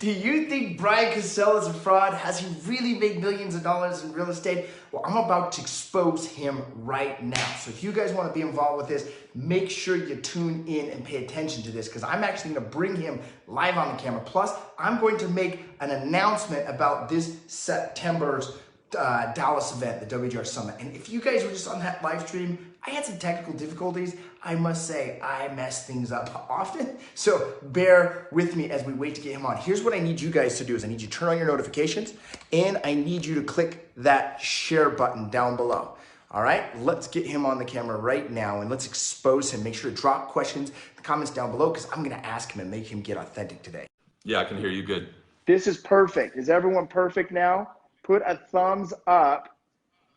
Do you think Bryan Casella is a fraud? Has he really made millions of dollars in real estate? Well, I'm about to expose him right now. So if you guys want to be involved with this, make sure you tune in and pay attention to this, because I'm actually going to bring him live on the camera. Plus, I'm going to make an announcement about this September's Dallas event, the WGR Summit. And if you guys were just on that live stream, I had some technical difficulties. I must say, I mess things up often. So bear with me as we wait to get him on. Here's what I need you guys to do is I need you to turn on your notifications, and I need you to click that share button down below. All right, let's get him on the camera right now and let's expose him. Make sure to drop questions in the comments down below, because I'm gonna ask him and make him get authentic today. Yeah, I can hear you good. This is perfect. Is everyone perfect now? Put a thumbs up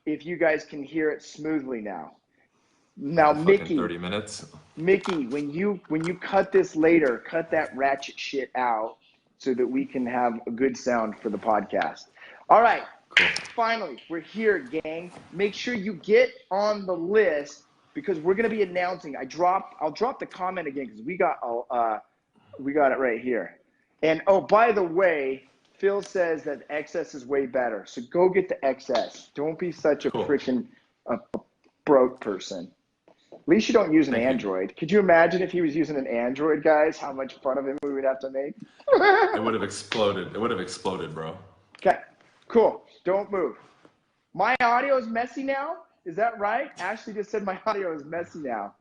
if you guys can hear it smoothly now. Now, Mickey, 30 minutes. Mickey, when you cut this later, cut that ratchet shit out so that we can have a good sound for the podcast. All right, cool. Finally, we're here, gang. Make sure you get on the list, because we're gonna be announcing. I'll drop the comment again, because we got it right here. And oh, by the way, Phil says that XS is way better, so go get the XS. Don't be such a freaking broke person. At least you don't use an Android. Could you imagine if he was using an Android, guys? How much fun of him we would have to make? It would have exploded. It would have exploded, bro. Okay, cool. Don't move. My audio is messy now. Is that right? Ashley just said my audio is messy now.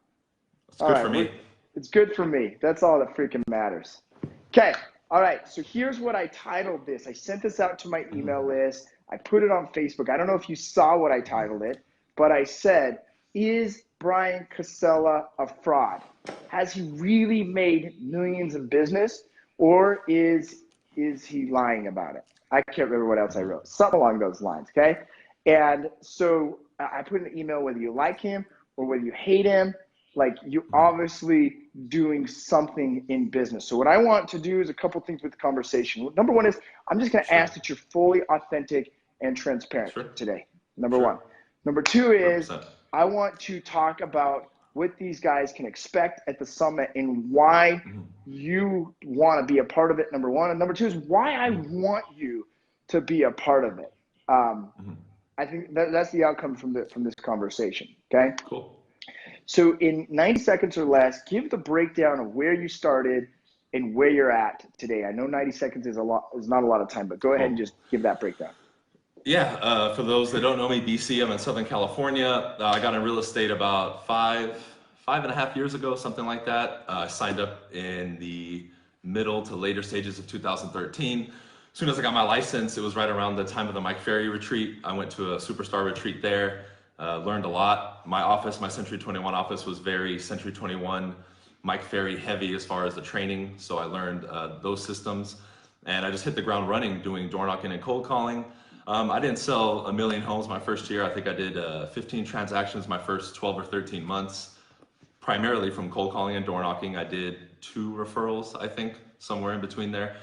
It's good for me. It's good for me. That's all that freaking matters. Okay. All right. So here's what I titled this. I sent this out to my email list. I put it on Facebook. I don't know if you saw what I titled it, but I said, is Bryan Casella a fraud? Has he really made millions in business, or is he lying about it? I can't remember what else I wrote. Something along those lines, okay? And so I put in an email, whether you like him or whether you hate him, like, you obviously doing something in business. So what I want to do is a couple things with the conversation. Number one is I'm just going to ask that you're fully authentic and transparent today. Number one. Number two is 100%. I want to talk about what these guys can expect at the summit and why you want to be a part of it, number one. And number two is why I want you to be a part of it. I think that's the outcome from this conversation, okay? Cool. So in 90 seconds or less, give the breakdown of where you started and where you're at today. I know 90 seconds is not a lot of time, but go ahead and just give that breakdown. Yeah, for those that don't know me, BC, I'm in Southern California. I got in real estate about five and a half years ago, something like that. I signed up in the middle to later stages of 2013. As soon as I got my license, it was right around the time of the Mike Ferry retreat. I went to a superstar retreat there, learned a lot. My office, my Century 21 office, was very Century 21, Mike Ferry heavy as far as the training. So I learned those systems, and I just hit the ground running doing door knocking and cold calling. I didn't sell 1 million homes my first year. I think I did 15 transactions my first 12 or 13 months, primarily from cold calling and door knocking. I did 2 referrals, I think, somewhere in between there.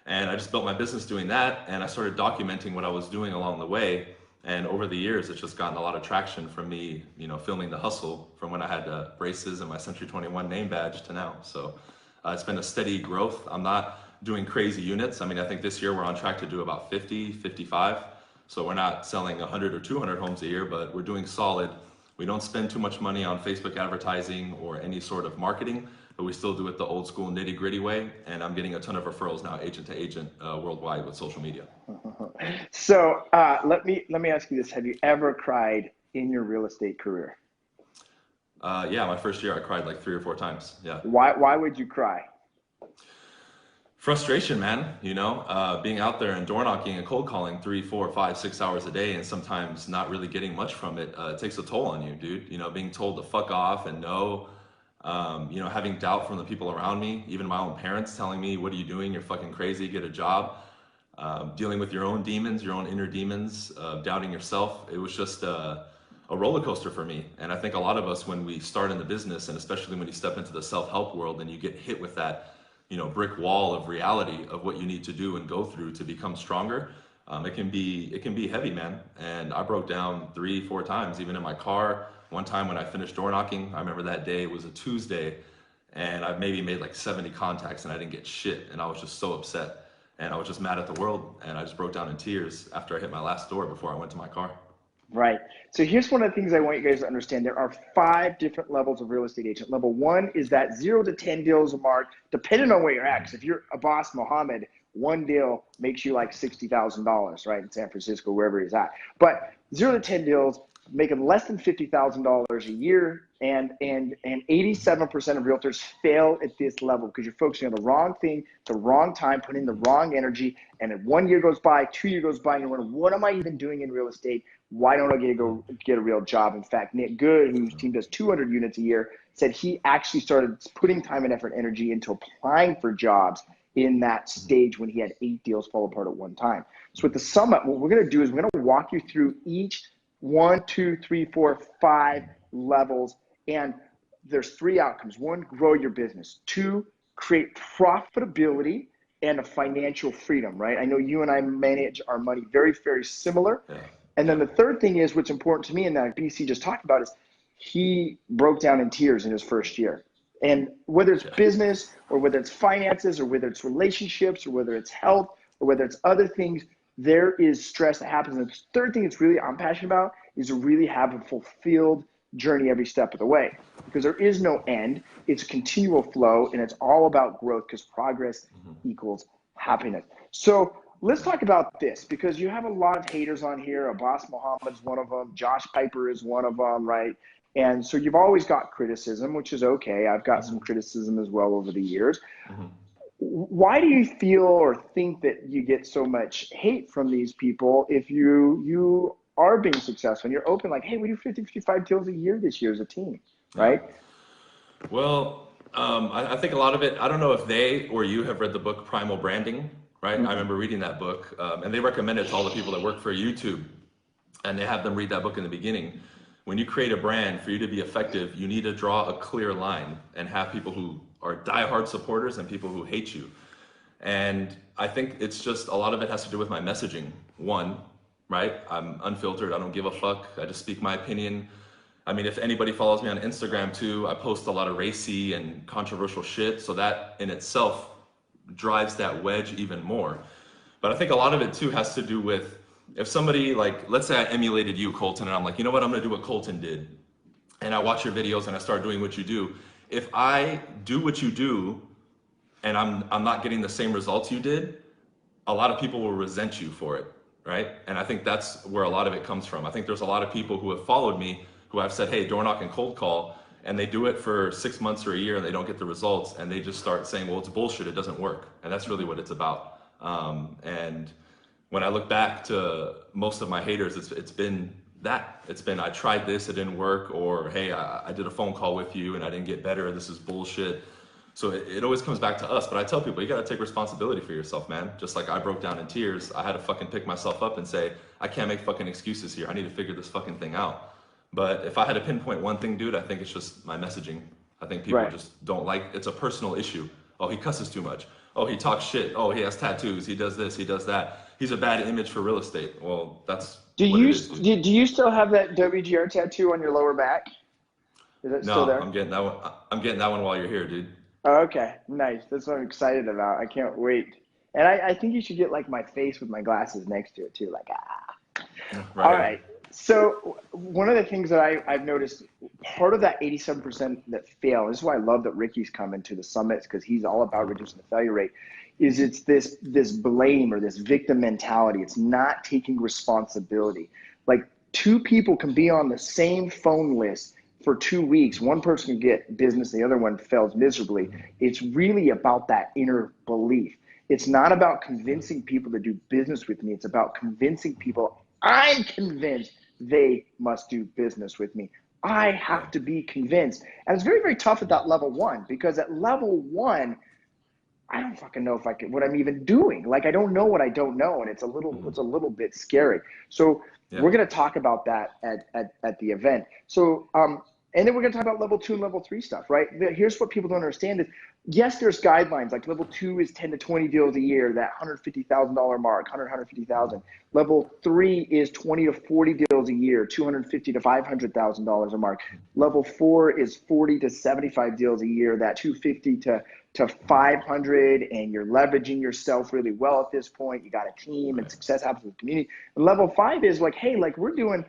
And I just built my business doing that, and I started documenting what I was doing along the way. And over the years, it's just gotten a lot of traction from me, filming the hustle from when I had braces and my Century 21 name badge to now. So it's been a steady growth. I'm not doing crazy units. I mean, I think this year we're on track to do about 50, 55. So we're not selling 100 or 200 homes a year, but we're doing solid. We don't spend too much money on Facebook advertising or any sort of marketing, but we still do it the old school nitty gritty way. And I'm getting a ton of referrals now, agent to agent, worldwide with social media. So let me ask you this. Have you ever cried in your real estate career? Yeah, my first year I cried like 3 or 4 times. Yeah. Why would you cry? Frustration, man. Being out there and door knocking and cold calling 3, 4, 5, 6 hours a day, and sometimes not really getting much from it. It takes a toll on you, dude. Being told to fuck off and no, having doubt from the people around me, even my own parents telling me, what are you doing? You're fucking crazy, get a job. Dealing with your own demons, your own inner demons, doubting yourself. It was just a roller coaster for me. And I think a lot of us, when we start in the business, and especially when you step into the self-help world and you get hit with that brick wall of reality of what you need to do and go through to become stronger, it can be heavy, man. And I broke down 3, 4 times, even in my car. One time when I finished door knocking, I remember that day, it was a Tuesday, and I maybe made like 70 contacts and I didn't get shit, and I was just so upset. And I was just mad at the world, and I just broke down in tears after I hit my last door before I went to my car. Right. So here's one of the things I want you guys to understand. There are 5 different levels of real estate agent. Level 1 is that 0 to 10 deals a mark, depending on where you're at. 'Cause if you're a boss, Mohammed, one deal makes you like $60,000, right, in San Francisco, wherever he's at. But 0 to 10 deals, making less than $50,000 a year, and 87% of realtors fail at this level because you're focusing on the wrong thing, the wrong time, putting in the wrong energy, and then 1 year goes by, 2 years goes by, and you're wondering, what am I even doing in real estate? Why don't I get a real job? In fact, Nick Good, whose team does 200 units a year, said he actually started putting time and effort, energy into applying for jobs in that stage when he had 8 deals fall apart at one time. So with the summit, what we're going to do is we're going to walk you through each 1, 2, 3, 4, 5 levels. And there's 3 outcomes. 1, grow your business. 2, create profitability and a financial freedom, right? I know you and I manage our money very, very similar. Yeah. And then the third thing is what's important to me, and that BC just talked about, is he broke down in tears in his first year. And whether it's business or whether it's finances or whether it's relationships or whether it's health or whether it's other things, there is stress that happens. And the third thing that's really I'm passionate about is to really have a fulfilled journey every step of the way, because there is no end. It's a continual flow, and it's all about growth because progress equals happiness. So let's talk about this, because you have a lot of haters on here. Abbas Muhammad's one of them. Josh Piper is one of them, right? And so you've always got criticism, which is okay. I've got some criticism as well over the years. Why do you feel or think that you get so much hate from these people if you are being successful and you're open, like, hey, we do 50, 55 deals a year this year as a team, right? Well, I think a lot of it, I don't know if they or you have read the book Primal Branding, right? I remember reading that book, and they recommend it to all the people that work for YouTube, and they have them read that book in the beginning. When you create a brand, for you to be effective, you need to draw a clear line and have people who are diehard supporters and people who hate you. And I think it's just, a lot of it has to do with my messaging. 1, right? I'm unfiltered. I don't give a fuck. I just speak my opinion. I mean, if anybody follows me on Instagram too, I post a lot of racy and controversial shit. So that in itself drives that wedge even more. But I think a lot of it too has to do with, if somebody, like, let's say I emulated you, Colton, and I'm like, you know what, I'm gonna do what Colton did. And I watch your videos and I start doing what you do. If I do what you do and I'm not getting the same results you did, a lot of people will resent you for it, right? And I think that's where a lot of it comes from. I think there's a lot of people who have followed me who I've said, hey, door knock and cold call, and they do it for 6 months or a year and they don't get the results, and they just start saying, well, it's bullshit, it doesn't work. And that's really what it's about. And when I look back to most of my haters, it's been that. It's been, I tried this, it didn't work, or hey, I did a phone call with you and I didn't get better, this is bullshit. So it always comes back to us. But I tell people, you gotta take responsibility for yourself, man. Just like I broke down in tears, I had to fucking pick myself up and say, I can't make fucking excuses here. I need to figure this fucking thing out. But if I had to pinpoint one thing, dude, I think it's just my messaging. I think people just don't like, it's a personal issue. Oh, he cusses too much. Oh, he talks shit. Oh, he has tattoos. He does this, he does that. He's a bad image for real estate. Well, that's do you still have that WGR tattoo on your lower back? Is it still there? I'm getting that one. I'm getting that one while you're here, dude. Oh, okay, nice. That's what I'm excited about. I can't wait. And I think you should get like my face with my glasses next to it too. Like, Right. All right. So one of the things that I've noticed, part of that 87% that fail, this is why I love that Ricky's coming to the summits, because he's all about reducing the failure rate, is it's this blame or this victim mentality. It's not taking responsibility. Like, 2 people can be on the same phone list for 2 weeks. One person can get business, the other one fails miserably. It's really about that inner belief. It's not about convincing people to do business with me. It's about convincing people, I'm convinced they must do business with me. I have to be convinced. And it's very, very tough at that level 1, because at level 1, I don't fucking know what I'm even doing. Like, I don't know what I don't know. And it's a little bit scary. So we're going to talk about that at the event. So, and then we're going to talk about level 2 and level 3 stuff, right? Here's what people don't understand is yes, there's guidelines, like level 2 is 10 to 20 deals a year, that $150,000 mark, 150,000. Level 3 is 20 to 40 deals a year, 250 to $500,000 a mark. Level 4 is 40 to 75 deals a year, that 250 to 500, and you're leveraging yourself really well at this point. You got a team and success happens in the community. And level 5 is like, hey, like we're doing,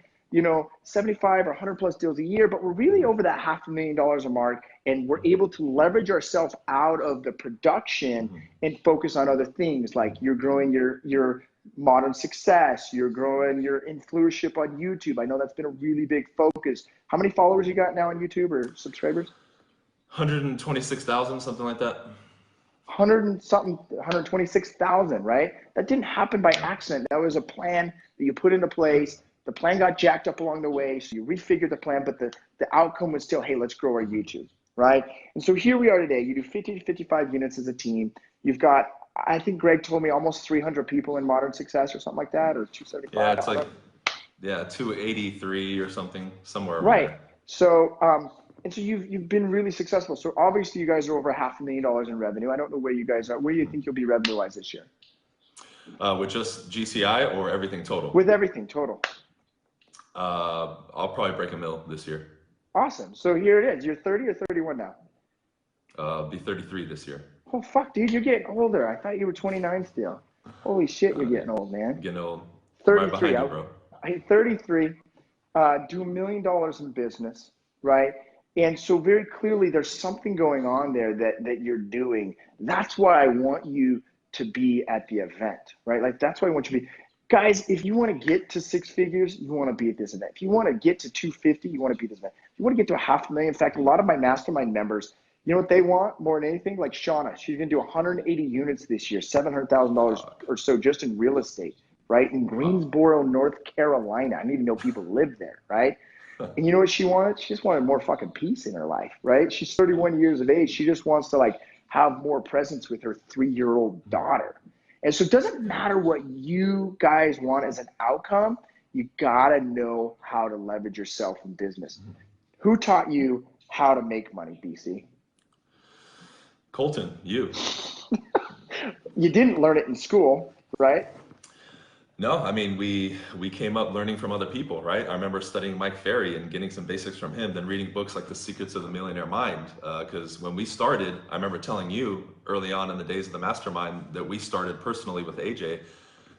75 or 100 plus deals a year, but we're really over that $500,000 a mark, and we're able to leverage ourselves out of the production and focus on other things, like you're growing your modern success, you're growing your influencership on YouTube. I know that's been a really big focus. How many followers you got now on YouTube or subscribers? 126,000, something like that. 126,000, right? That didn't happen by accident. That was a plan that you put into place. The plan got jacked up along the way, so you refigured the plan, but the outcome was still, hey, let's grow our YouTube, right? And so here we are today. You do 50 to 55 units as a team. You've got, I think Greg told me, almost 300 people in Modern Success or something like that, or 275. Yeah, it's like, 283 or something, somewhere around right. there. So, and so you've been really successful. So obviously you guys are over $500,000 in revenue. I don't know where you guys are. Where do you think you'll be revenue-wise this year? With just GCI or everything total? With everything total. I'll probably break $1 million this year. Awesome. So here it is. You're 30 or 31 now? Be 33 this year. Oh, fuck, dude. You're getting older. I thought you were 29 still. Holy shit, you're getting old, man. Getting old. 33. Right behind you, bro. I hit 33. Do $1 million in business, right? And so very clearly there's something going on there that you're doing. That's why I want you to be at the event, right? Like that's why I want you to be. Guys, if you want to get to 6 figures, you want to be at this event. If you want to get to 250, you want to be at this event. If you want to get to $500,000, in fact, a lot of my mastermind members, you know what they want more than anything? Like Shauna, she's going to do 180 units this year, $700,000 or so just in real estate, right? In Greensboro, North Carolina. I didn't even know people lived there, right? And you know what she wanted? She just wanted more fucking peace in her life, right? She's 31 years of age. She just wants to like have more presence with her 3-year-old daughter. And so it doesn't matter what you guys want as an outcome. You gotta know how to leverage yourself in business. Who taught you how to make money, BC? Colton, you. You didn't learn it in school, right? No, I mean, we came up learning from other people, right? I remember studying Mike Ferry and getting some basics from him, then reading books like The Secrets of the Millionaire Mind. Because when we started, I remember telling you early on in the days of the Mastermind that we started personally with AJ,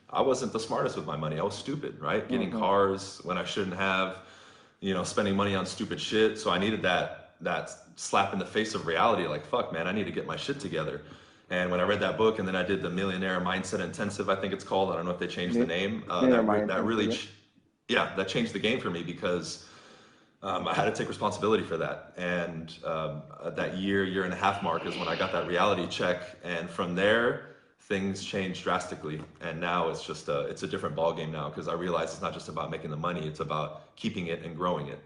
I wasn't the smartest with my money. I was stupid, right? Getting cars when I shouldn't have, spending money on stupid shit. So I needed that slap in the face of reality, like, fuck, man, I need to get my shit together. And when I read that book, and then I did the Millionaire Mindset Intensive, I think it's called. I don't know if they changed the name. That changed the game for me because I had to take responsibility for that. And that year and a half mark is when I got that reality check. And from there, things changed drastically. And now it's just it's a different ballgame now because I realize it's not just about making the money, it's about keeping it and growing it.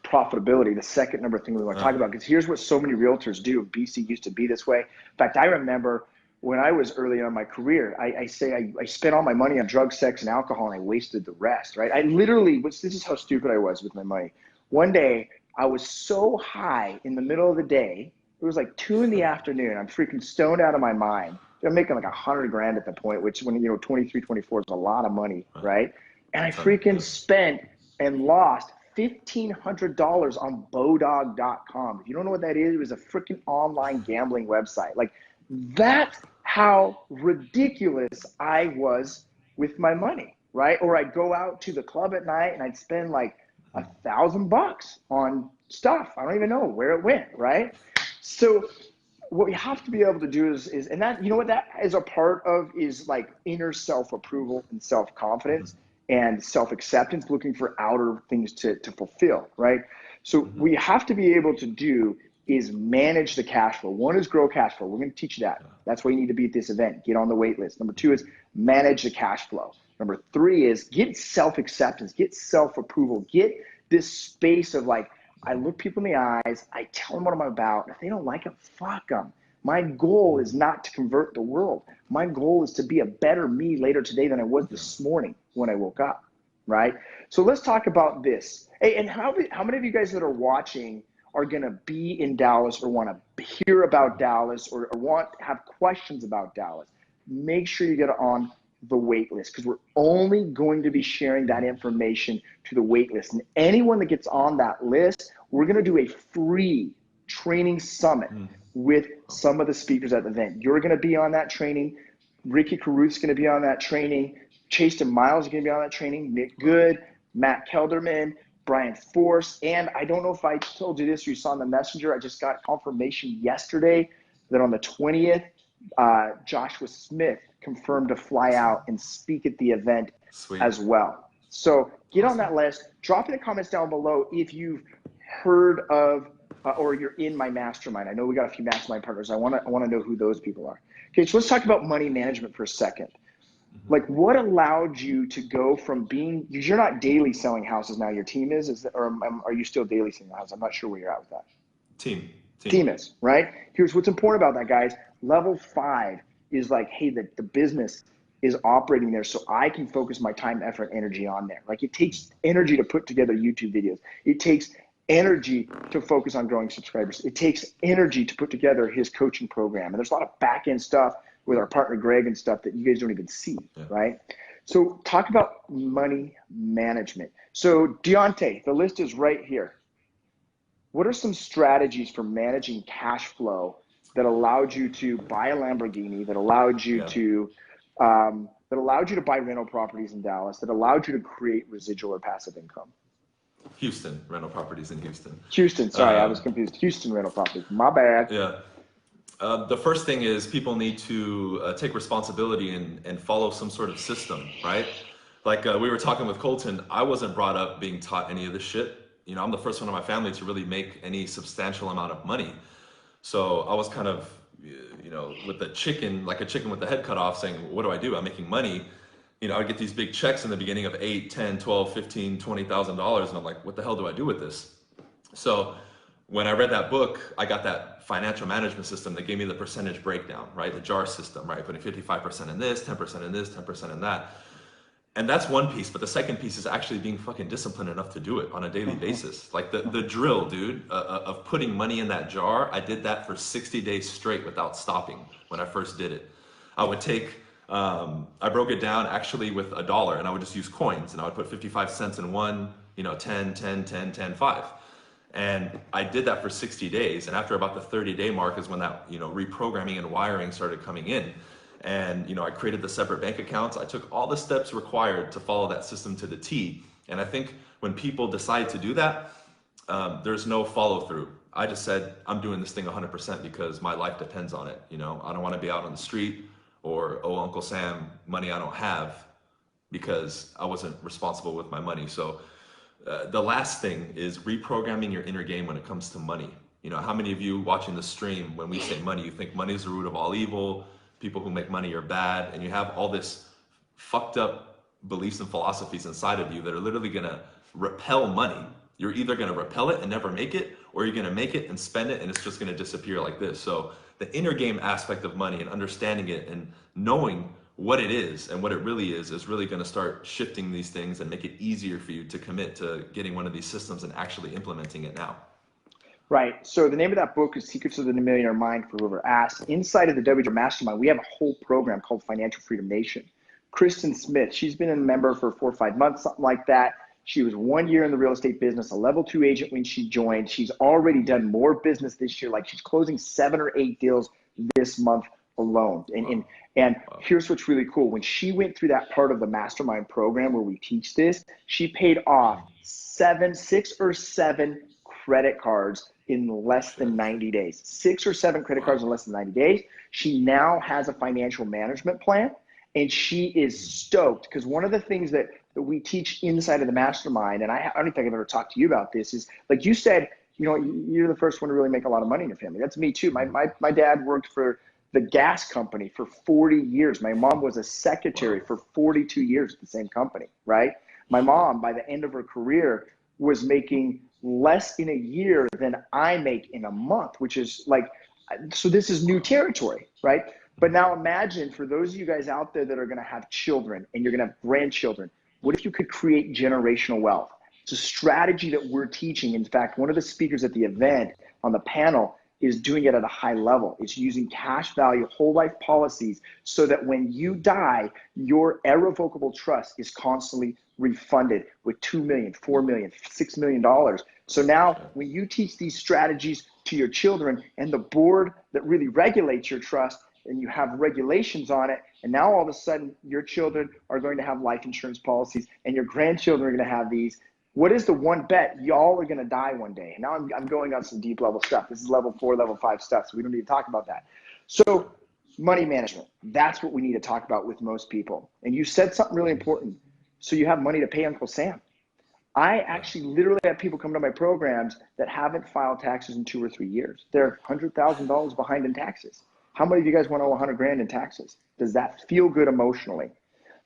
Profitability, the second number thing we want to talk about, because here's what so many realtors do. BC used to be this way. In fact, I remember when I was early on in my career, I spent all my money on drugs, sex, and alcohol, and I wasted the rest, right? I literally, this is how stupid I was with my money. One day, I was so high in the middle of the day, it was like 2 in the afternoon, I'm freaking stoned out of my mind. I'm making like $100,000 at the point, which when, 23, 24 is a lot of money, right? And I freaking spent and lost $1,500 on Bodog.com. If you don't know what that is, it was a freaking online gambling website. Like, that's how ridiculous I was with my money, right? Or I'd go out to the club at night and I'd spend like $1,000 on stuff. I don't even know where it went, right? So what we have to be able to do is and that, you know what that is a part of is like inner self-approval and self-confidence and self-acceptance, looking for outer things to fulfill, right? So we have to be able to do is manage the cash flow. One is grow cash flow. We're going to teach you that. That's why you need to be at this event. Get on the wait list. Number 2 is manage the cash flow. Number 3 is get self-acceptance, get self-approval, get this space of like, I look people in the eyes, I tell them what I'm about. If they don't like it, fuck them. My goal is not to convert the world. My goal is to be a better me later today than I was this morning when I woke up, right? So let's talk about this. Hey, and how many of you guys that are watching are going to be in Dallas or want to hear about Dallas or have questions about Dallas, make sure you get on the wait list, because we're only going to be sharing that information to the wait list. And anyone that gets on that list, we're going to do a free training summit with some of the speakers at the event. You're going to be on that training. Ricky Caruth's going to be on that training. Chase and Miles are going to be on that training. Nick Good, Matt Kelderman, Brian Force. And I don't know if I told you this or you saw in the messenger, I just got confirmation yesterday that on the 20th, Joshua Smith confirmed to fly out and speak at the event as well. So get on that list. Drop in the comments down below if you've heard of or you're in my mastermind. I know we got a few mastermind partners. I want to know who those people are. Okay, so let's talk about money management for a second. Like, what allowed you to go from being, because you're not daily selling houses now, your team or are you still daily selling houses? I'm not sure where you're at with that. Team is, right? Here's what's important about that, guys. Level 5 is like, hey, the business is operating there so I can focus my time, effort, energy on there. Like, it takes energy to put together YouTube videos. It takes energy to focus on growing subscribers. It takes energy to put together his coaching program. And there's a lot of back-end stuff with our partner Greg and stuff that you guys don't even see, right? So talk about money management. So Deontay, the list is right here. What are some strategies for managing cash flow that allowed you to buy a Lamborghini, that allowed you to buy rental properties in Dallas, that allowed you to create residual or passive income? Houston, rental properties in Houston. Houston, sorry, I was confused. Houston rental properties, my bad. Yeah. The first thing is people need to take responsibility and follow some sort of system, right? Like we were talking with Colton, I wasn't brought up being taught any of this shit. You know, I'm the first one in my family to really make any substantial amount of money. So I was kind of, you know, with the chicken, like a chicken with the head cut off, saying, what do I do? I'm making money. You know, I get these big checks in the beginning of $8, $10, $12, $15, $20,000. And I'm like, what the hell do I do with this? So when I read that book, I got that financial management system that gave me the percentage breakdown, right? The JAR system, right? Putting 55% in this, 10% in this, 10% in that. And that's one piece, but the second piece is actually being fucking disciplined enough to do it on a daily basis. Like the drill, dude, of putting money in that jar. I did that for 60 days straight without stopping when I first did it. I would take, I broke it down actually with $1 and I would just use coins and I would put 55 cents in one, you know, 10, 10, 10, 10, 5. And I did that for 60 days. And after about the 30-day mark is when that, you know, reprogramming and wiring started coming in. And, you know, I created the separate bank accounts. I took all the steps required to follow that system to the T. And I think when people decide to do that, there's no follow through. I just said, I'm doing this thing 100% because my life depends on it. You know, I don't want to be out on the street or, oh, Uncle Sam, money I don't have, because I wasn't responsible with my money. So the last thing is reprogramming your inner game when it comes to money. You know, how many of you watching the stream, when we say money, you think money is the root of all evil, people who make money are bad, and you have all this fucked up beliefs and philosophies inside of you that are literally gonna repel money. You're either gonna repel it and never make it, or you're gonna make it and spend it and it's just gonna disappear like this. So the inner game aspect of money and understanding it and knowing what it is and what it really is really gonna start shifting these things and make it easier for you to commit to getting one of these systems and actually implementing it now. Right. So the name of that book is Secrets of the Millionaire Mind, for whoever asks. Inside of the WGR Mastermind, we have a whole program called Financial Freedom Nation. Kristen Smith, she's been a member for 4 or 5 months, something like that. She was 1 year in the real estate business, a level 2 agent when she joined. She's already done more business this year. Like, she's closing 7 or 8 deals this month alone. And here's what's really cool. When she went through that part of the mastermind program where we teach this, she paid off 6 or 7 credit cards in less than 90 days. 6 or 7 credit cards in less than 90 days. She now has a financial management plan, and she is stoked, because one of the things that we teach inside of the mastermind, and I don't think I've ever talked to you about this, is like you said, you know, you're the first one to really make a lot of money in your family. That's me too. My dad worked for the gas company for 40 years. My mom was a secretary for 42 years at the same company, right? My mom, by the end of her career, was making less in a year than I make in a month, which is like, so this is new territory, right? But now imagine, for those of you guys out there that are gonna have children and you're gonna have grandchildren, what if you could create generational wealth? It's a strategy that we're teaching. In fact, one of the speakers at the event on the panel is doing it at a high level. It's using cash value, whole life policies, so that when you die, your irrevocable trust is constantly refunded with $2 million, $4 million, $6 million. So now when you teach these strategies to your children and the board that really regulates your trust, and you have regulations on it, and now all of a sudden your children are going to have life insurance policies and your grandchildren are going to have these. What is the one bet? Y'all are going to die one day. And now I'm going on some deep level stuff. This is level 4, level 5 stuff, so we don't need to talk about that. So money management, that's what we need to talk about with most people. And you said something really important. So you have money to pay Uncle Sam. I actually literally have people come to my programs that haven't filed taxes in 2 or 3 years. They're $100,000 behind in taxes. How many of you guys want to owe 100 grand in taxes? Does that feel good emotionally?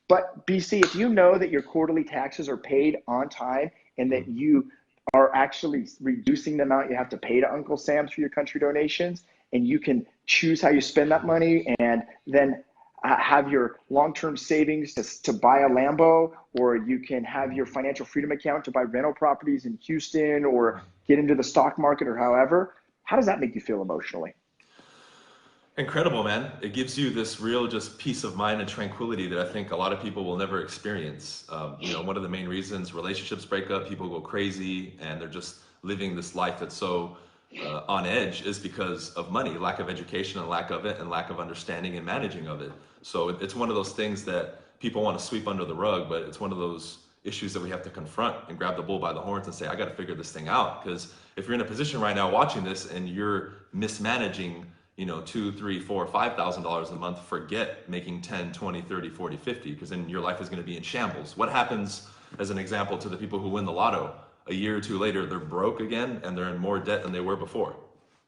But BC, if you know that your quarterly taxes are paid on time and that you are actually reducing the amount you have to pay to Uncle Sam through your country donations, and you can choose how you spend that money and then have your long-term savings to buy a Lambo, or you can have your financial freedom account to buy rental properties in Houston or get into the stock market or however, how does that make you feel emotionally? Incredible, man. It gives you this real just peace of mind and tranquility that I think a lot of people will never experience. One of the main reasons relationships break up, people go crazy, and they're just living this life that's so on edge is because of money, lack of education and lack of it, and lack of understanding and managing of it. So it's one of those things that people want to sweep under the rug, but it's one of those issues that we have to confront and grab the bull by the horns and say, I got to figure this thing out. Because if you're in a position right now watching this and you're mismanaging $2,000, $3,000, $4,000, $5,000 a month, forget making 10, 20, 30, 40, 50, because then your life is going to be in shambles. What happens, as an example, to the people who win the lotto? A year or two later, they're broke again and they're in more debt than they were before.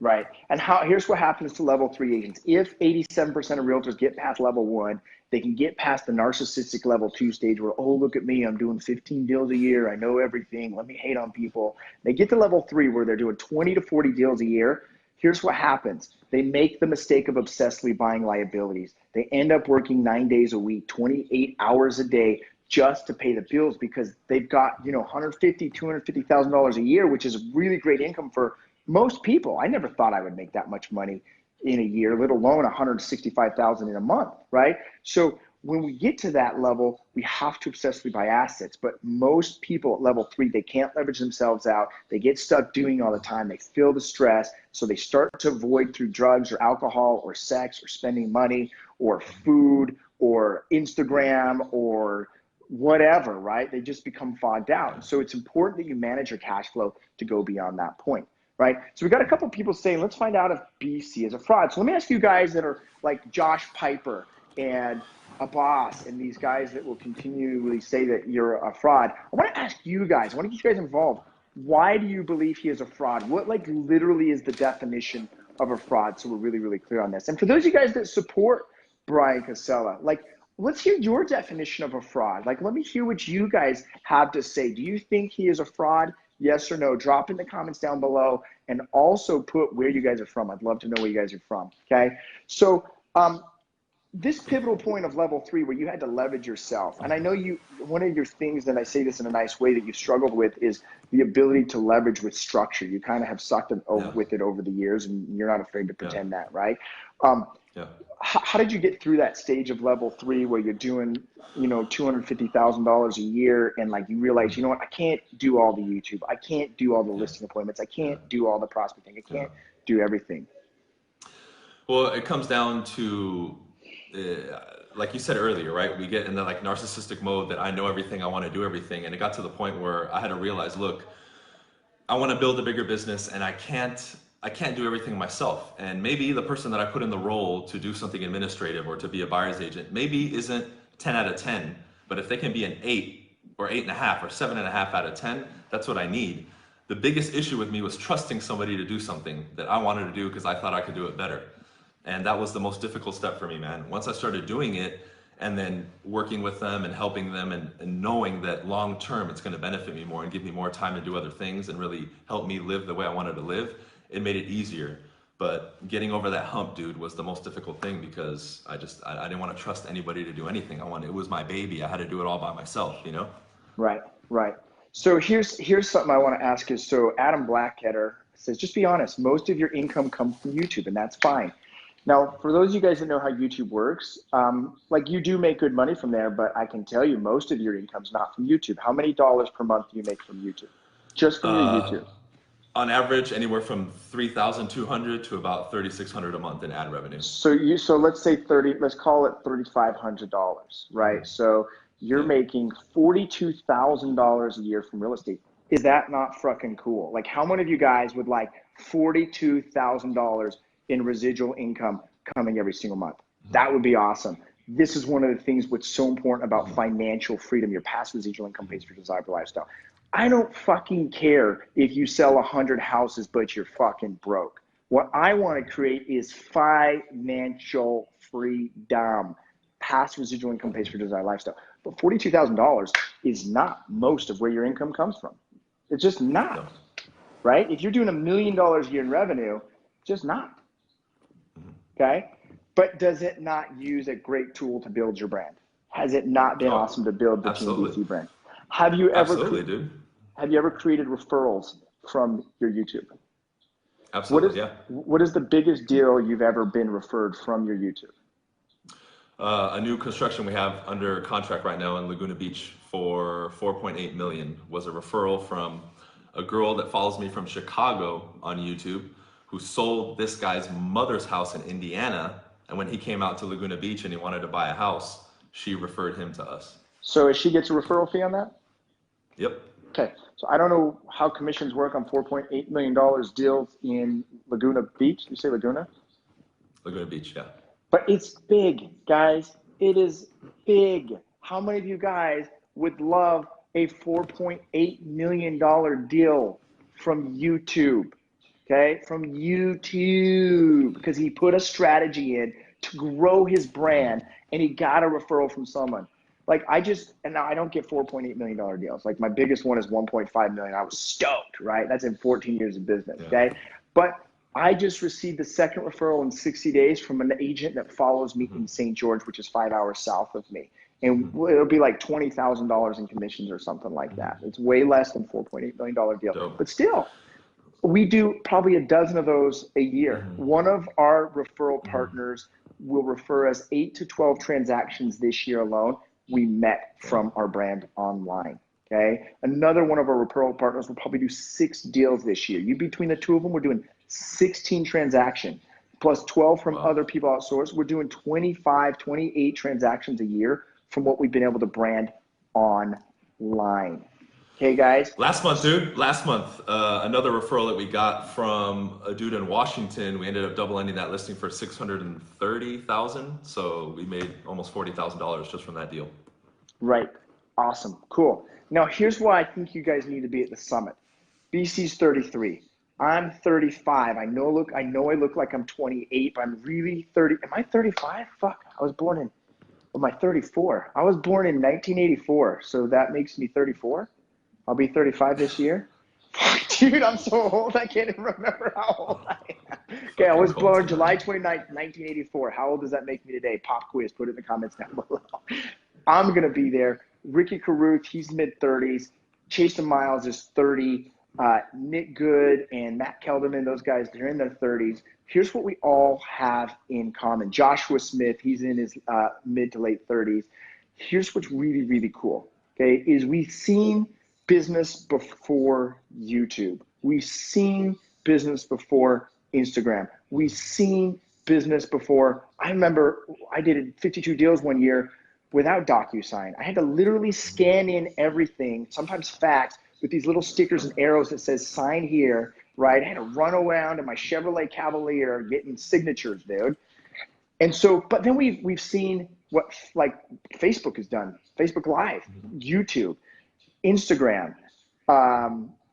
Right. And here's what happens to level 3 agents. If 87% of realtors get past level 1, they can get past the narcissistic level 2 stage where, oh, look at me, I'm doing 15 deals a year, I know everything, let me hate on people. They get to level 3 where they're doing 20 to 40 deals a year. Here's what happens. They make the mistake of obsessively buying liabilities. They end up working 9 days a week, 28 hours a day just to pay the bills because they've got, $150,000, $250,000 a year, which is really great income for most people. I never thought I would make that much money in a year, let alone $165,000 in a month, right? So when we get to that level, we have to obsessively buy assets. But most people at level 3, they can't leverage themselves out. They get stuck doing all the time. They feel the stress. So they start to avoid through drugs or alcohol or sex or spending money or food or Instagram or whatever, right? They just become fogged out. So it's important that you manage your cash flow to go beyond that point, right? So we got a couple of people saying, let's find out if BC is a fraud. So let me ask you guys that are like Josh Piper and a boss and these guys that will continually say that you're a fraud. I want to ask you guys, I want to get you guys involved. Why do you believe he is a fraud? What literally is the definition of a fraud? So we're really, really clear on this. And for those of you guys that support Bryan Casella, let's hear your definition of a fraud. Let me hear what you guys have to say. Do you think he is a fraud? Yes or no? Drop in the comments down below and also put where you guys are from. I'd love to know where you guys are from, okay? So this pivotal point of level 3 where you had to leverage yourself, and I know one of your things, and I say this in a nice way, that you've struggled with is the ability to leverage with structure. You kind of have sucked with it over the years, and you're not afraid to pretend that, right? How did you get through that stage of level 3 where you're doing, $250,000 a year and you realize, I can't do all the YouTube. I can't do all the listing appointments. I can't do all the prospecting. I can't do everything. Well, it comes down to, like you said earlier, right? We get in the narcissistic mode that I know everything, I want to do everything. And it got to the point where I had to realize, look, I want to build a bigger business and I can't do everything myself. And maybe the person that I put in the role to do something administrative or to be a buyer's agent maybe isn't 10 out of 10, but if they can be an 8 or 8.5 or 7.5 out of 10, that's what I need. The biggest issue with me was trusting somebody to do something that I wanted to do because I thought I could do it better. And that was the most difficult step for me, man. Once I started doing it and then working with them and helping them and knowing that long term it's going to benefit me more and give me more time to do other things and really help me live the way I wanted to live, it made it easier. But getting over that hump, dude, was the most difficult thing because I didn't want to trust anybody to do anything. It was my baby. I had to do it all by myself, Right. So here's something I want to ask is, so Adam Blackketter says, just be honest, most of your income comes from YouTube, and that's fine. Now, for those of you guys that know how YouTube works, like you do make good money from there, but I can tell you most of your income's not from YouTube. How many dollars per month do you make from YouTube? Just from your YouTube? On average, anywhere from $3,200 to about $3,600 a month in ad revenue. So let's say let's call it $3,500, right? So you're making $42,000 a year from real estate. Is that not fucking cool? Like, how many of you guys would like $42,000 in residual income coming every single month? That would be awesome. This is one of the things what's so important about financial freedom. Your passive residual income pays for your desired lifestyle. I don't fucking care if you sell 100 houses, but you're fucking broke. What I want to create is financial freedom. Passive residual income pays for your desired lifestyle. But $42,000 is not most of where your income comes from. It's just not, right? If you're doing $1 million a year in revenue, just not. Okay, but does it not use a great tool to build your brand? Has it not been awesome to build the TNBC brand? Have you ever created referrals from your YouTube? Absolutely, What is the biggest deal you've ever been referred from your YouTube? A new construction we have under contract right now in Laguna Beach for $4.8 million was a referral from a girl that follows me from Chicago on YouTube, who sold this guy's mother's house in Indiana. And when he came out to Laguna Beach and he wanted to buy a house, she referred him to us. So she gets a referral fee on that? Yep. Okay. So I don't know how commissions work on $4.8 million deals in Laguna Beach. You say Laguna? Laguna Beach, yeah. But it's big, guys. It is big. How many of you guys would love a $4.8 million deal from YouTube? Okay, from YouTube, because he put a strategy in to grow his brand and he got a referral from someone. Like and now I don't get $4.8 million deals. Like my biggest one is $1.5 million. I was stoked, right? That's in 14 years of business, okay? But I just received the second referral in 60 days from an agent that follows me in St. George, which is 5 hours south of me. And it'll be like $20,000 in commissions or something like that. It's way less than $4.8 million deal, but still. We do probably a dozen of those a year. One of our referral partners will refer us 8 to 12 transactions this year alone we met from our brand online, okay? Another one of our referral partners will probably do 6 deals this year. Between the two of them, we're doing 16 transactions, plus 12 from other people outsourced. We're doing 25, 28 transactions a year from what we've been able to brand online. Okay, guys. Last month, another referral that we got from a dude in Washington, we ended up double ending that listing for $630,000. So we made almost $40,000 just from that deal. Right. Awesome. Cool. Now, here's why I think you guys need to be at the summit. BC's 33. I'm 35. I know I look like I'm 28, but I'm really 30. Am I 35? Fuck. Am I 34? I was born in 1984. So that makes me 34. I'll be 35 this year. Dude, I'm so old, I can't even remember how old I am. Okay, I was born July 29th, 1984. How old does that make me today? Pop quiz, put it in the comments down below. I'm going to be there. Ricky Caruth, he's mid-30s. Chasen Miles is 30. Nick Good and Matt Kelderman, those guys, they're in their 30s. Here's what we all have in common. Joshua Smith, he's in his mid to late 30s. Here's what's really, really cool, okay, is we've seen business before YouTube. We've seen business before Instagram. We've seen business before. I remember I did 52 deals one year without DocuSign. I had to literally scan in everything, sometimes fax, with these little stickers and arrows that says sign here, right? I had to run around in my Chevrolet Cavalier getting signatures, dude. And so, but then we've seen what like Facebook has done, Facebook Live, YouTube, Instagram,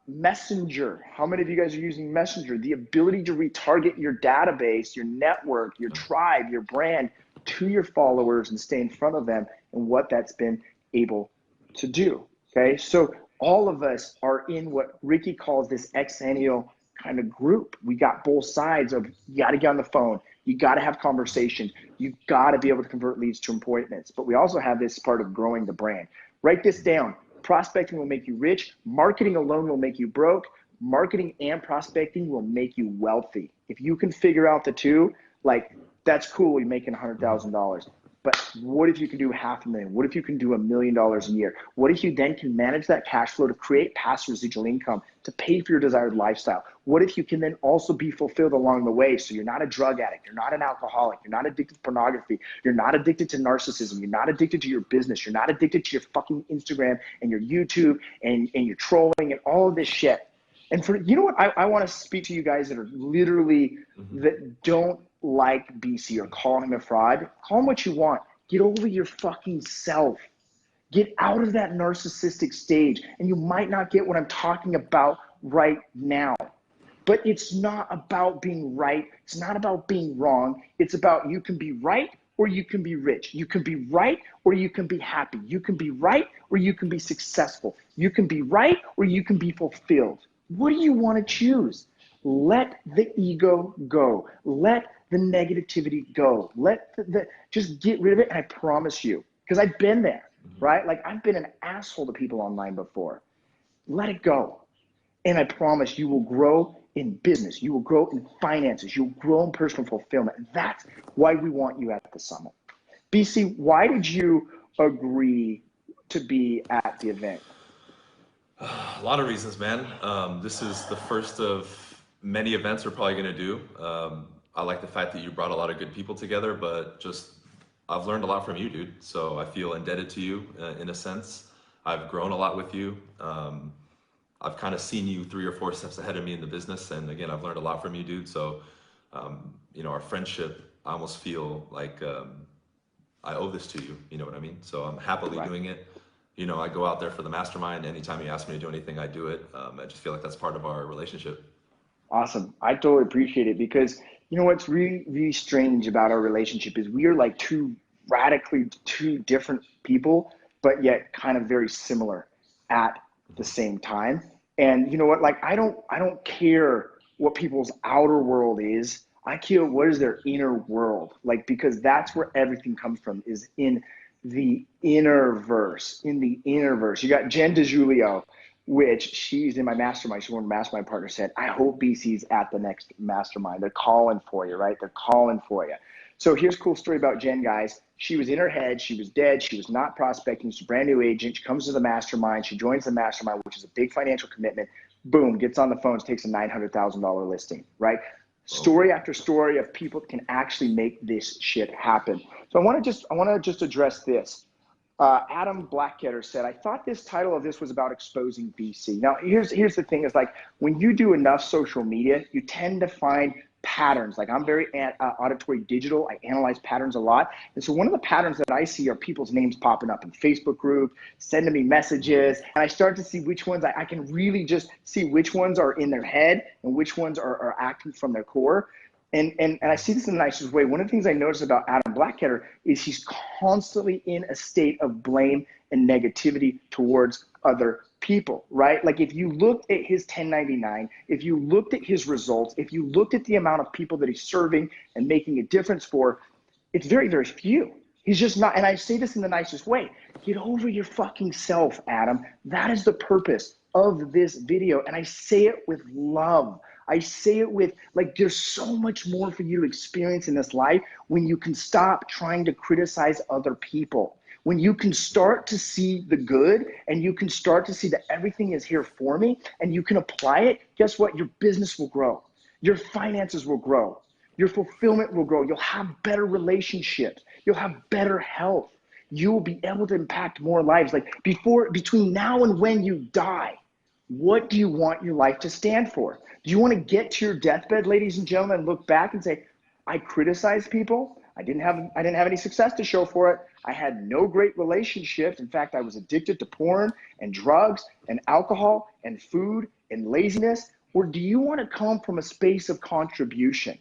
Messenger. How many of you guys are using Messenger? The ability to retarget your database, your network, your tribe, your brand to your followers and stay in front of them, and what that's been able to do, okay? So all of us are in what Ricky calls this exennial kind of group. We got both sides of you got to get on the phone, you got to have conversation, you got to be able to convert leads to appointments, but we also have this part of growing the brand. Write this down. Prospecting will make you rich. Marketing alone will make you broke. Marketing and prospecting will make you wealthy. If you can figure out the two, like, that's cool, you're making $100,000. But what if you can do $500,000? What if you can do $1 million a year? What if you then can manage that cash flow to create passive residual income to pay for your desired lifestyle? What if you can then also be fulfilled along the way? So you're not a drug addict, you're not an alcoholic, you're not addicted to pornography, you're not addicted to narcissism, you're not addicted to your business, you're not addicted to your fucking Instagram and your YouTube and your trolling and all of this shit. And for, you know what, I want to speak to you guys that are literally, that don't like BC or call him a fraud. Call him what you want. Get over your fucking self. Get out of that narcissistic stage. And you might not get what I'm talking about right now. But it's not about being right. It's not about being wrong. It's about you can be right or you can be rich. You can be right or you can be happy. You can be right or you can be successful. You can be right or you can be fulfilled. What do you want to choose? Let the ego go. Let the negativity go. Let just get rid of it. And I promise you, because I've been there, right? Like, I've been an asshole to people online before. Let it go. And I promise you will grow in business. You will grow in finances. You'll grow in personal fulfillment. And that's why we want you at the summit. BC, why did you agree to be at the event? A lot of reasons, man. This is the first of many events we're probably going to do. I like the fact that you brought a lot of good people together, but just I've learned a lot from you, dude. So I feel indebted to you in a sense. I've grown a lot with you. I've kind of seen you 3 or 4 steps ahead of me in the business. And again, I've learned a lot from you, dude. So, you know, our friendship, I almost feel like I owe this to you. You know what I mean? So I'm happily doing it. You know, I go out there for the mastermind. Anytime you ask me to do anything, I do it. I just feel like that's part of our relationship. Awesome. I totally appreciate it because, you know, what's really, really strange about our relationship is we are like two different people, but yet kind of very similar at the same time. And you know what, like, I don't care what people's outer world is. I care what is their inner world, like, because that's where everything comes from, is in the inner verse. You got Jen DeJulio, which she's in my mastermind. She's one of my mastermind partners, said, I hope BC's at the next mastermind. They're calling for you, right? They're calling for you. So here's a cool story about Jen, guys. She was in her head. She was dead. She was not prospecting. She's a brand new agent. She comes to the mastermind. She joins the mastermind, which is a big financial commitment. Boom, gets on the phone, takes a $900,000 listing, right? Story after story of people that can actually make this shit happen. So I want to just address this. Adam Blackketter said, I thought this title of this was about exposing BC. Now, here's the thing, is like, when you do enough social media, you tend to find patterns. Like, I'm very auditory digital. I analyze patterns a lot. And so one of the patterns that I see are people's names popping up in Facebook groups, sending me messages. And I start to see which ones I can really just see which ones are in their head and which ones are acting from their core. And I see this in the nicest way. One of the things I notice about Adam Blackketter is he's constantly in a state of blame and negativity towards other people, right? Like, if you looked at his 1099, if you looked at his results, if you looked at the amount of people that he's serving and making a difference for, it's very, very few. He's just not, and I say this in the nicest way, get over your fucking self, Adam. That is the purpose of this video. And I say it with love. I say it with, like, there's so much more for you to experience in this life when you can stop trying to criticize other people. When you can start to see the good and you can start to see that everything is here for me and you can apply it, guess what? Your business will grow. Your finances will grow. Your fulfillment will grow. You'll have better relationships. You'll have better health. You will be able to impact more lives. Like, between now and when you die, what do you want your life to stand for? Do you want to get to your deathbed, ladies and gentlemen, and look back and say, I criticized people. I didn't have any success to show for it. I had no great relationships. In fact, I was addicted to porn and drugs and alcohol and food and laziness. Or do you want to come from a space of contribution?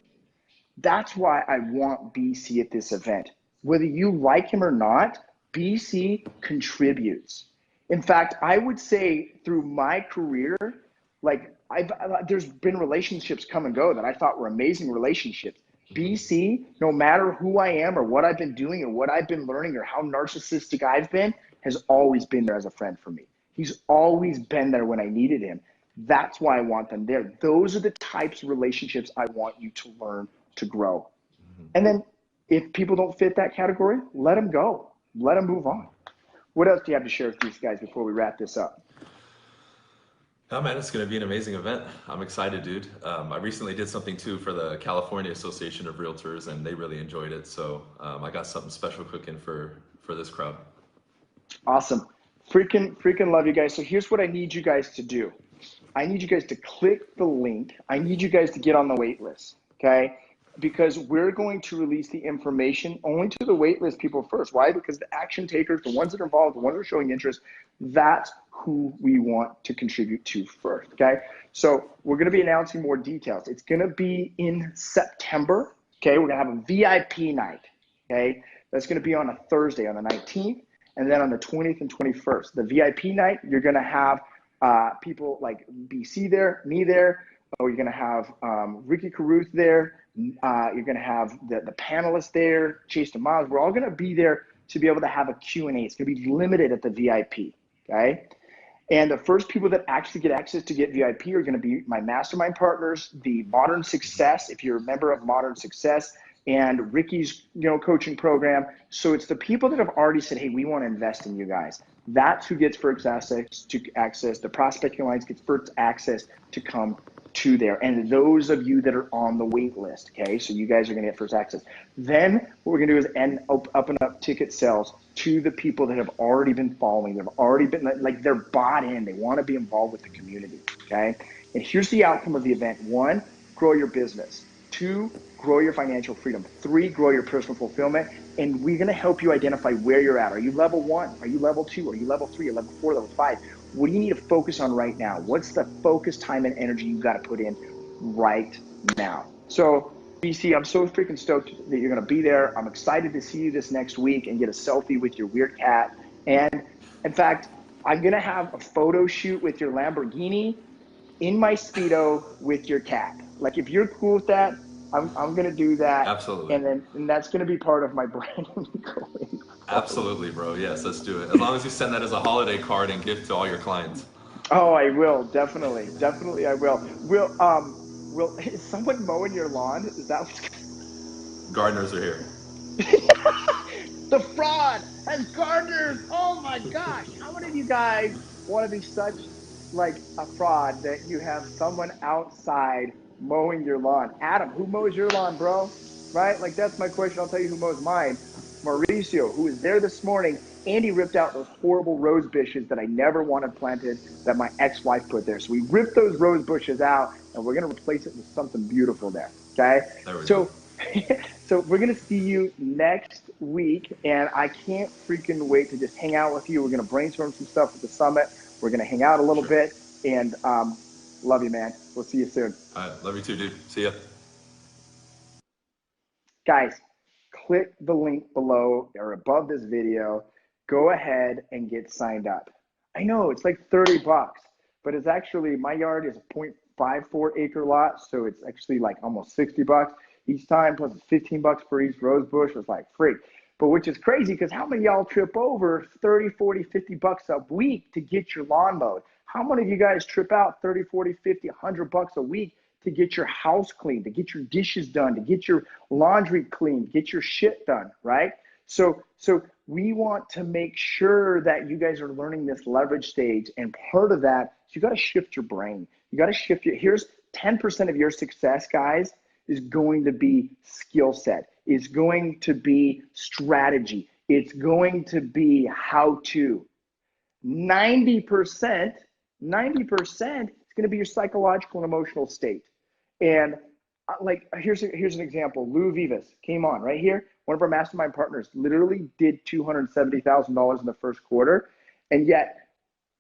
That's why I want BC at this event. Whether you like him or not, BC contributes. In fact, I would say through my career, like, there's been relationships come and go that I thought were amazing relationships. BC, no matter who I am or what I've been doing or what I've been learning or how narcissistic I've been, has always been there as a friend for me. He's always been there when I needed him. That's why I want them there. Those are the types of relationships I want you to learn to grow. And then if people don't fit that category, let them go. Let them move on. What else do you have to share with these guys before we wrap this up? Oh man, it's going to be an amazing event. I'm excited, dude. I recently did something too for the California Association of Realtors, and they really enjoyed it. So I got something special cooking for this crowd. Awesome. Freaking love you guys. So here's what I need you guys to do. I need you guys to click the link. I need you guys to get on the wait list, okay? Because we're going to release the information only to the wait list people first. Why? Because the action takers, the ones that are involved, the ones that are showing interest, that's who we want to contribute to first, okay? So we're going to be announcing more details. It's going to be in September, okay? We're going to have a VIP night, okay? That's going to be on a Thursday on the 19th, and then on the 20th and 21st. The VIP night, you're going to have people like BC there, me there. Oh, you're going to have Ricky Caruth there. You're going to have the panelists there, Chase and Miles. We're all going to be there to be able to have a Q&A. It's going to be limited at the VIP, okay? And the first people that actually get access to get VIP are going to be my mastermind partners, the Modern Success, if you're a member of Modern Success, and Ricky's coaching program. So it's the people that have already said, hey, we want to invest in you guys. That's who gets first access to access. The Prospecting Alliance gets first access to come to there. And those of you that are on the wait list, okay, so you guys are going to get first access. Then what we're going to do is open up ticket sales to the people that have already been following. They've already been, like, they're bought in. They want to be involved with the community, okay? And here's the outcome of the event. 1, grow your business. 2, grow your financial freedom. 3, grow your personal fulfillment. And we're going to help you identify where you're at. Are you level 1? Are you level 2? Are you level 3? Or level 4? Level 5? What do you need to focus on right now? What's the focus, time, and energy you got to put in right now? So, BC, I'm so freaking stoked that you're going to be there. I'm excited to see you this next week and get a selfie with your weird cat. And in fact, I'm going to have a photo shoot with your Lamborghini in my Speedo with your cat. Like, if you're cool with that, I'm going to do that. Absolutely. And that's going to be part of my brand. Absolutely, bro. Yes, let's do it. As long as you send that as a holiday card and gift to all your clients. Oh, I will. Definitely I will. Will is someone mowing your lawn? Is that what's Gardeners are here. The fraud has gardeners. Oh my gosh. How many of you guys want to be such like a fraud that you have someone outside mowing your lawn? Adam, who mows your lawn, bro? Right? Like, that's my question. I'll tell you who mows mine. Mauricio, who was there this morning. Andy ripped out those horrible rose bushes that I never wanted planted that my ex-wife put there. So we ripped those rose bushes out and we're going to replace it with something beautiful there. Okay? There we go. So we're going to see you next week, and I can't freaking wait to just hang out with you. We're going to brainstorm some stuff at the summit. We're going to hang out a little bit, and love you, man. We'll see you soon. All right. Love you too, dude. See ya. Guys, click the link below or above this video. Go ahead and get signed up. I know it's like $30, but it's actually, my yard is a 0.54 acre lot, so it's actually like almost $60 each time, plus $15 for each rose bush. Was like free. But which is crazy, because how many of y'all trip over 30, 40, $50 a week to get your lawn mowed? How many of you guys trip out 30, 40, 50, $100 a week to get your house clean, to get your dishes done, to get your laundry clean, get your shit done, right? So we want to make sure that you guys are learning this leverage stage, and part of that, you got to shift your brain. You got to shift here's 10% of your success, guys, is going to be skill set. It's going to be strategy. It's going to be how to. 90% is going to be your psychological and emotional state. And like, here's an example. Lou Vivas came on right here. One of our mastermind partners literally did $270,000 in the first quarter. And yet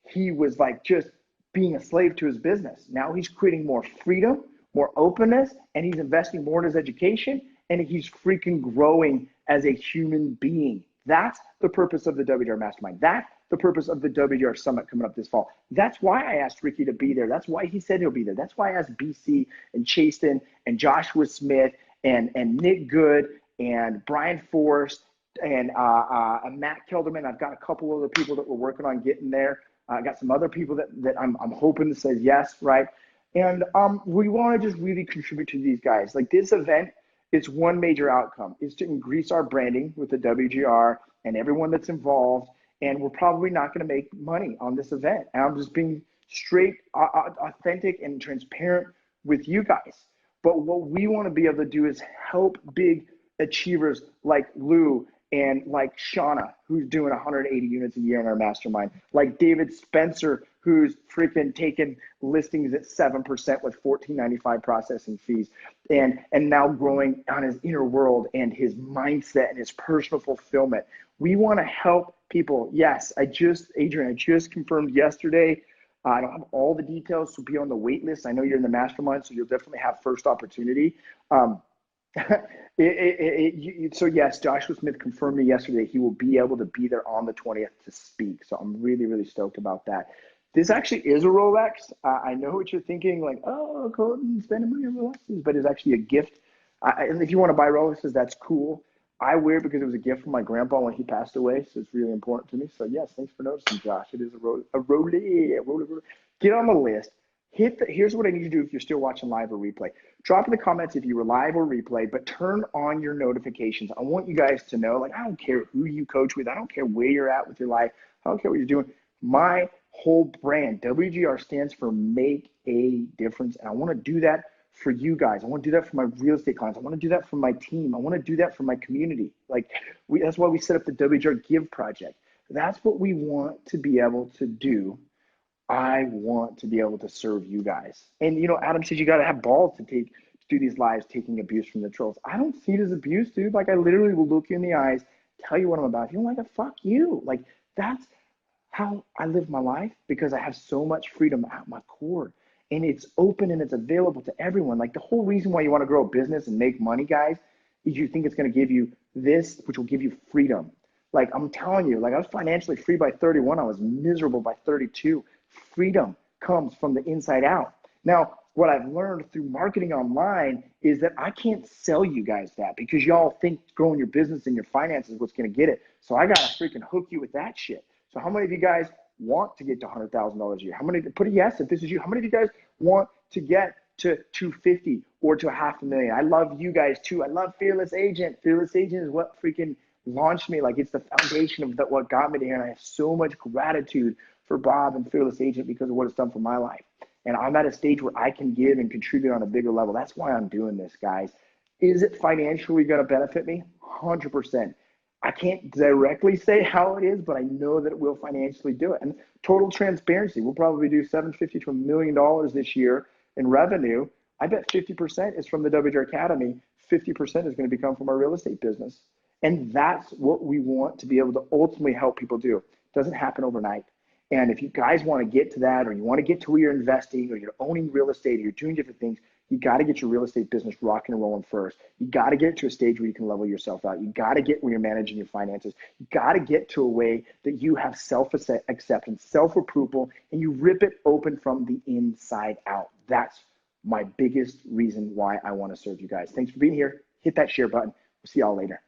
he was like just being a slave to his business. Now he's creating more freedom, more openness, and he's investing more in his education, and he's freaking growing as a human being. That's the purpose of the WGR Mastermind. That's the purpose of the WGR Summit coming up this fall. That's why I asked Ricky to be there. That's why he said he'll be there. That's why I asked BC and Chasten and Joshua Smith and Nick Good and Brian Forrest and Matt Kelderman. I've got a couple other people that we're working on getting there. I got some other people that I'm hoping to say yes, right? And we want to just really contribute to these guys. Like this event, it's one major outcome is to increase our branding with the WGR and everyone that's involved. And we're probably not going to make money on this event. And I'm just being straight, authentic, and transparent with you guys. But what we want to be able to do is help big achievers like Lou and like Shauna, who's doing 180 units a year in our mastermind, like David Spencer, who's freaking taking listings at 7% with $14.95 processing fees, and now growing on his inner world and his mindset and his personal fulfillment. We want to help people. Yes, Adrian, I just confirmed yesterday. I don't have all the details, so be on the wait list. I know you're in the mastermind, so you'll definitely have first opportunity. So yes, Joshua Smith confirmed me yesterday he will be able to be there on the 20th to speak. So I'm really, really stoked about that. This actually is a Rolex. I know what you're thinking, like, oh, Colton, spending money on Rolexes, but it's actually a gift. And if you want to buy Rolexes, that's cool. I wear it because it was a gift from my grandpa when he passed away, so it's really important to me. So yes, thanks for noticing, Josh. It is a Rolex. Get on the list. Here's what I need you to do if you're still watching live or replay. Drop in the comments if you were live or replay, but turn on your notifications. I want you guys to know, like, I don't care who you coach with. I don't care where you're at with your life. I don't care what you're doing. My whole brand, WGR, stands for Make a Difference. And I want to do that for you guys. I want to do that for my real estate clients. I want to do that for my team. I want to do that for my community. That's why we set up the WGR Give Project. That's what we want to be able to do. I want to be able to serve you guys. And Adam says you got to have balls to do these lives, taking abuse from the trolls. I don't see it as abuse, dude. Like, I literally will look you in the eyes, tell you what I'm about. If you don't like it, fuck you. Like, that's how I live my life, because I have so much freedom at my core, and it's open and it's available to everyone. Like, the whole reason why you want to grow a business and make money, guys, is you think it's going to give you this, which will give you freedom. Like, I'm telling you, like, I was financially free by 31. I was miserable by 32. Freedom comes from the inside out. Now, what I've learned through marketing online is that I can't sell you guys that, because y'all think growing your business and your finances is what's going to get it. So I got to freaking hook you with that shit. So how many of you guys want to get to $100,000 a year? How many, put a yes if this is you. How many of you guys want to get to 250 or to $500,000? I love you guys too. I love Fearless Agent. Fearless Agent is what freaking launched me. Like, it's the foundation of what got me to here. And I have so much gratitude for Bob and Fearless Agent because of what it's done for my life. And I'm at a stage where I can give and contribute on a bigger level. That's why I'm doing this, guys. Is it financially going to benefit me? 100%. I can't directly say how it is, but I know that it will financially do it. And total transparency, we'll probably do $750 to $1 million this year in revenue. I bet 50% is from the WGR Academy. 50% is going to become from our real estate business. And that's what we want to be able to ultimately help people do. It doesn't happen overnight. And if you guys want to get to that, or you want to get to where you're investing, or you're owning real estate, or you're doing different things, you got to get your real estate business rocking and rolling first. You got to get to a stage where you can level yourself out. You got to get where you're managing your finances. You got to get to a way that you have self-acceptance, self-approval, and you rip it open from the inside out. That's my biggest reason why I want to serve you guys. Thanks for being here. Hit that share button. We'll see y'all later.